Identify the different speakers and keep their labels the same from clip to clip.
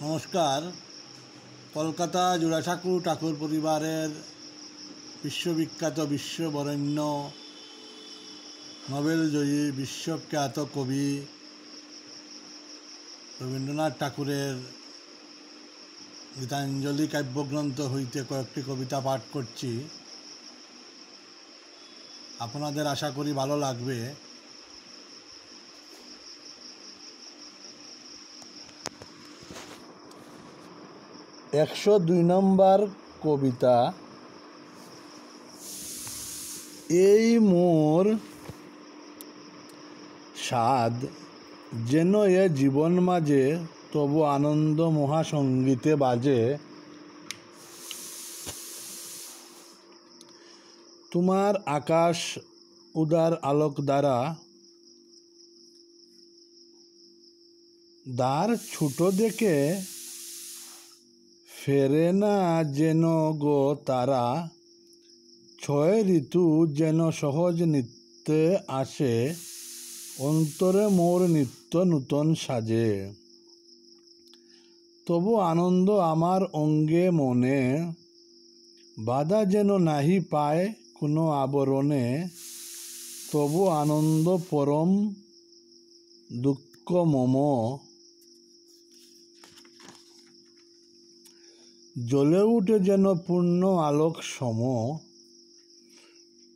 Speaker 1: নমস্কার। কলকাতা জোড়াসাঁকো ঠাকুর পরিবারের বিশ্ববিখ্যাত বিশ্ববরেণ্য নোবেলজয়ী বিশ্বখ্যাত কবি রবীন্দ্রনাথ ঠাকুরের গীতাঞ্জলি কাব্যগ্রন্থ হইতে কয়েকটি কবিতা পাঠ করছি। আপনাদের আশা করি ভালো লাগবে। একশো ২ নম্বর কবিতা। এই মোর স্বাদ যেন এ জীবন মাঝে, তবু আনন্দ মহাসঙ্গীতে বাজে। তোমার আকাশ উদার আলোক দ্বারা দ্বার ছোট দেখে ফেরে না যেন গো তারা। ছয় ঋতু যেন সহজ নিত্যে আসে, অন্তরে মোর নিত্য নূতন সাজে। তবু আনন্দ আমার অঙ্গে মনে, বাধা যেন নাহি পায় কোনো আবরণে। তবু আনন্দ পরম দুঃখ মম, জ্বলে উঠে যেন পূর্ণ আলোক সম।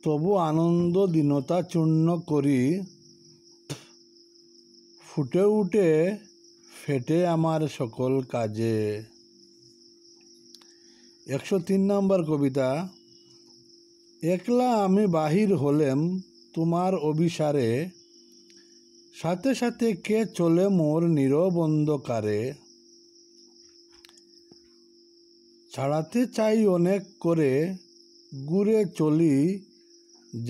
Speaker 1: তবু আনন্দ দীনতা চূর্ণ করি, ফুটে উঠে ফেটে আমার সকল কাজে। ১০৩ নম্বর কবিতা। একলা আমি বাহির হলেম তোমার অভিসারে, সাথে সাথে কে চলে মোর নীরব অন্ধকারে। ছাড়াতে চাই অনেক করে, ঘুরে চলি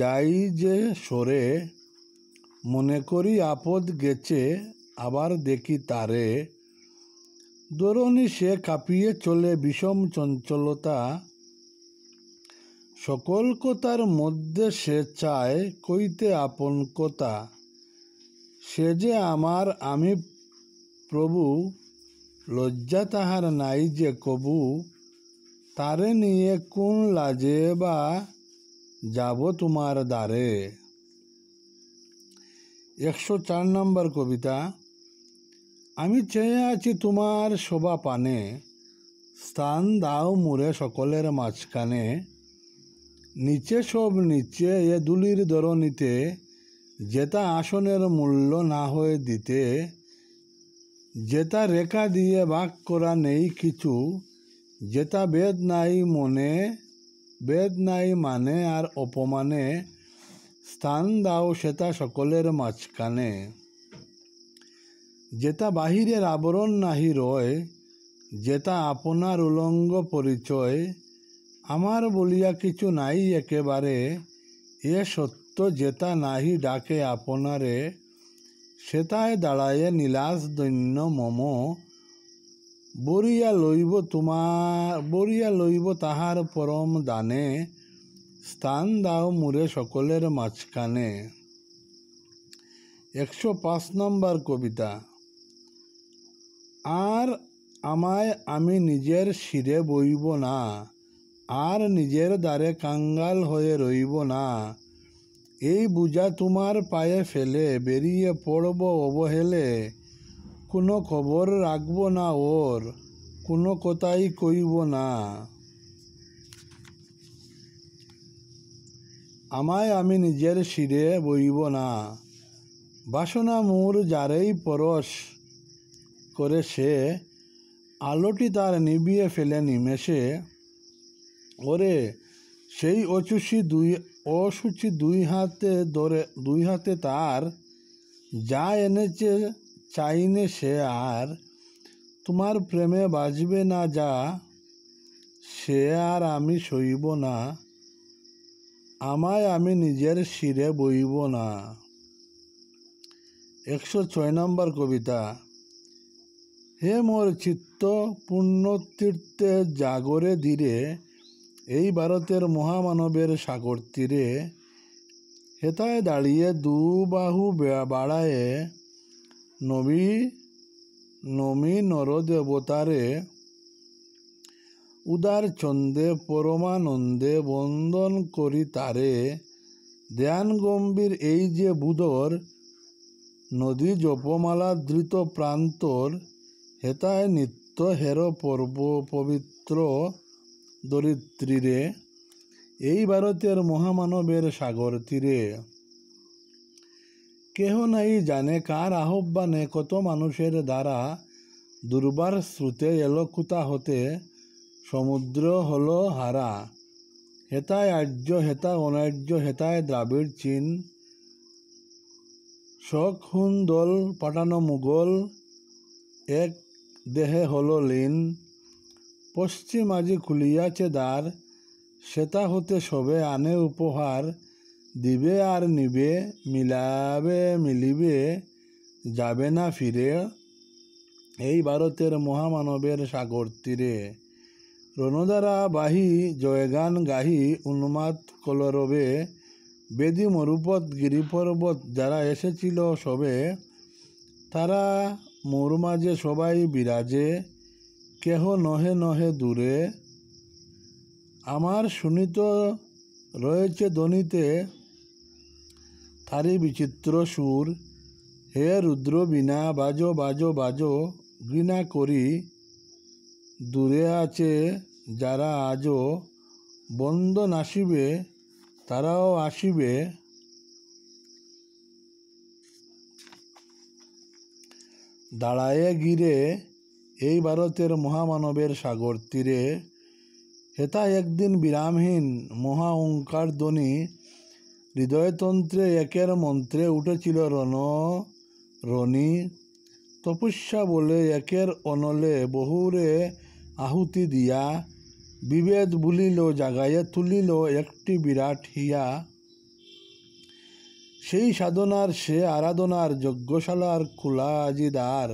Speaker 1: যাই যে সরে। মনে করি আপদ গেছে, আবার দেখি তারে। দরুনি সে কাঁপিয়ে চলে বিষম চঞ্চলতা। সকল কথার মধ্যে সে চায় কইতে আপন কথা। সে যে আমার আমি প্রভু, লজ্জা তাহার নাই যে কবু। তারে নিয়ে কোন লাজে বা যাব তোমার দ্বারে। ১০৪ নম্বর কবিতা। আমি চেয়ে আছি তোমার শোভা পানে, স্থান দাও মুরে সকলের মাঝখানে। নিচে সব নিচে এ ধুলির ধরণীতে, যেটা আসনের মূল্য না হয়ে দিতে। যেটা রেখা দিয়ে ভাগ করা নেই কিছু, যেটা বেদ নাই মনে, বেদ নাই মানে আর অপমানে। স্থান দাও সেটা সকলের মাঝখানে। যেটা বাহিরের আবরণ নাহি রয়, যেটা আপনার উলঙ্গ পরিচয়। আমার বলিয়া কিছু নাই একেবারে, এ সত্য যেটা নাহি ডাকে আপনারে। সেটায় দাঁড়ায় নীলাস দৈন্য মম, বরিয়া লইব তাহার পরম দানে। স্থান দাও মুরে সকলের মাঝখানে। ১০৫ নম্বর কবিতা। আর আমায় আমি নিজের শিরে বইব না, আর নিজের দ্বারে কাঙ্গাল হয়ে রইব না। এই বোঝা তোমার পায়ে ফেলে বেরিয়ে পড়ব অবহেলে। কোনো খবর রাখব না ওর, কোনো কথাই কইব না। আমায় আমি নিজের শিরে বইব না। বাসনা মোর যারেই পরশ করে সে, আলোটি তার নিবিয়ে ফেলে নিমেষে। ওরে সেই অসুচি দুই হাতে তার, যা এনেছে চাইনে সে আর। তোমার প্রেমে বাজবে না যা, সে আর আমি সইব না। আমায় আমি নিজের শিরে বইব না। ১০৬ নম্বর কবিতা। হে মোর চিত্ত পুণ্যতীর্থে জাগরে ধীরে, এই ভারতের মহামানবের সাগর তীরে। হেথায় দাঁড়িয়ে দু বাহু বাড়ায়ে, নবী নমি নর দেবতারে, উদার চন্দে পরমানন্দে বন্দন করি তারে। ধ্যান গম্ভীর এই যে বুধর, নদী জপমালা ধৃত প্রান্তর। হেতায় নিত্য হের পর্ব পবিত্র দরিদ্রীরে। এই ভারতের মহামানবের সাগর তীরে। কেহ নাই জানে কার আহ্বানে, কত মানুষের দ্বারা দুর্বার স্রোতে এলো কোথা হতে, সমুদ্র হলো হারা। হেতায় আর্য, হেতা অনার্য, হেতায় দ্রাবিড় চীন। শক হুন দল পাঠানো মুঘল, এক দেহে হলো লীন। পশ্চিম আজি খুলিয়াছে দ্বার, সেতা হতে সবে আনে উপহার। দিবে আর নিবে, মিলাবে মিলিবে, যাবে না ফিরে। এই ভারতের মহামানবের সাগর তীরে। রণদ্বারা বাহি জয়গান গাহি, উন্মাদ কলরবে। বেদী মরুপথ গিরিপর্বত যারা এসেছিল সবে, তারা মোর মাঝে সবাই বিরাজে, কেহ নহে নহে দূরে। আমার শুনিত রয়েছে ধ্বনিতে, তারি বিচিত্র সুর। হে রুদ্র বীণা বাজো বাজো বাজো, ঘৃণা করি দূরে আছে যারা আজও। বন্দন আসিবে, তারাও আসিবে। দাঁড়ায়ে গিরে এই ভারতের মহামানবের সাগর তীরে। হেতা একদিন বিরামহীন মহা ওঙ্কার ধ্বনি। হৃদয়তন্ত্রে একের মন্ত্রে উঠেছিল রণ রণি। তপস্যা বলে একের অনলে বহুরে আহুতি দিয়া। বিভেদ ভুলিল জাগায়ে তুলিল একটি বিরাট হিয়া। সেই সাধনার সে আরাধনার যজ্ঞশালার খোলা আজি দ্বার।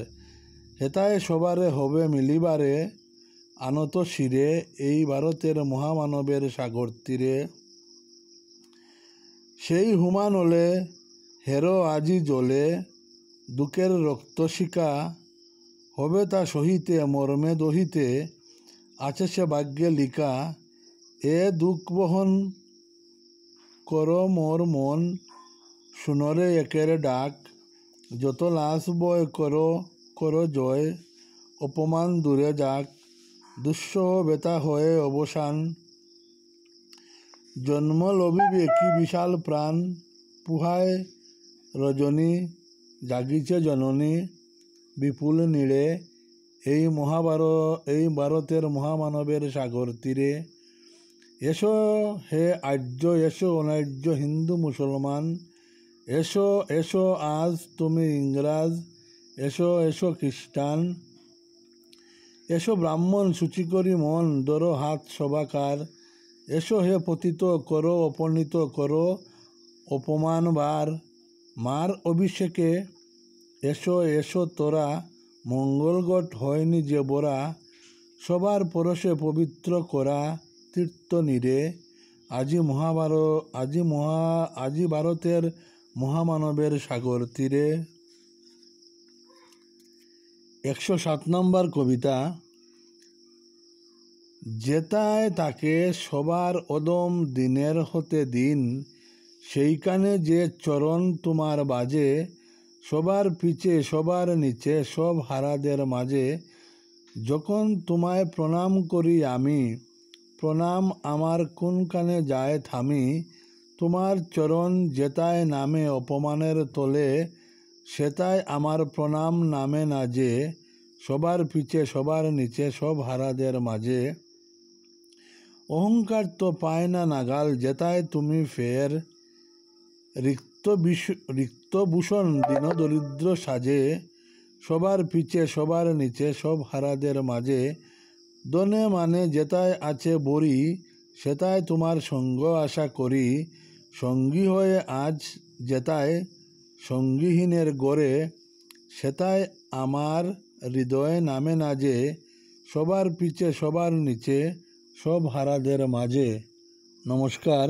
Speaker 1: হেতায় সবারে হবে মিলিবারে, আনত শিরে এই ভারতের মহামানবের সাগর তীরে। সেই হুমানলে হেরো আজি জলে, দুঃখের রক্তশিখা। হবে তা সহিতে মর্মে দহিতে, আছে সে ভাগ্যে লিখা। এ দুঃখ বহন কর মোর মন, শুনরে একের ডাক। যত লাশ বয় করো জয়, অপমান দূরে যাক। দুঃসহ ব্যথা হয়ে অবসান, জন্ম লভিবে কি বিশাল প্রাণ। পুহায় রজনী, জাগিছে জননী বিপুল নীড়ে। এই ভারতের মহামানবের সাগর তীরে। এসো হে আর্য, এসো অনার্য, হিন্দু মুসলমান। এসো এসো আজ তুমি ইংরাজ, এসো এসো খ্রিস্টান। এসো ব্রাহ্মণ সূচি করি মন, ধরো হাত সবাকার। এসো হে পতিত, করো অপনীত, করো অপমান বার। মার অভিষেকে এসো এসো তোরা, মঙ্গলঘট হয়নি যে বরা। সবার পরশে পবিত্র করা তীর্থ নীরে। আজি ভারতের মহামানবের সাগর তীরে। 107 নম্বর কবিতা। যেতায় তাকে সবার অদম দিনের হতে দিন, সেইখানে যে চরণ তোমার বাজে। সবার পিছে সবার নিচে সব হারাদের মাঝে। যখন তোমায় প্রণাম করি আমি, প্রণাম আমার কোনখানে যায় থামি। তোমার চরণ যেতায় নামে অপমানের তলে, সেতায় আমার প্রণাম নামে না যে। সবার পিছে সবার নিচে সব হারাদের মাঝে। অহংকার তো পায় না নাগাল, যেতায় তুমি ফের। রিক্তভূষণ দীন দরিদ্র সাজে। সবার পিছে সবার নিচে সব হারাদের মাঝে। দনে মানে যেতায় আছে বরি, সেতায় তোমার সঙ্গ আশা করি। সঙ্গী হয়ে আজ যেতায় সঙ্গীহীনের গড়ে, সেতায় আমার হৃদয়ে নামে না যে। সবার পিছে সবার নিচে সব হারাদের মাঝে। নমস্কার।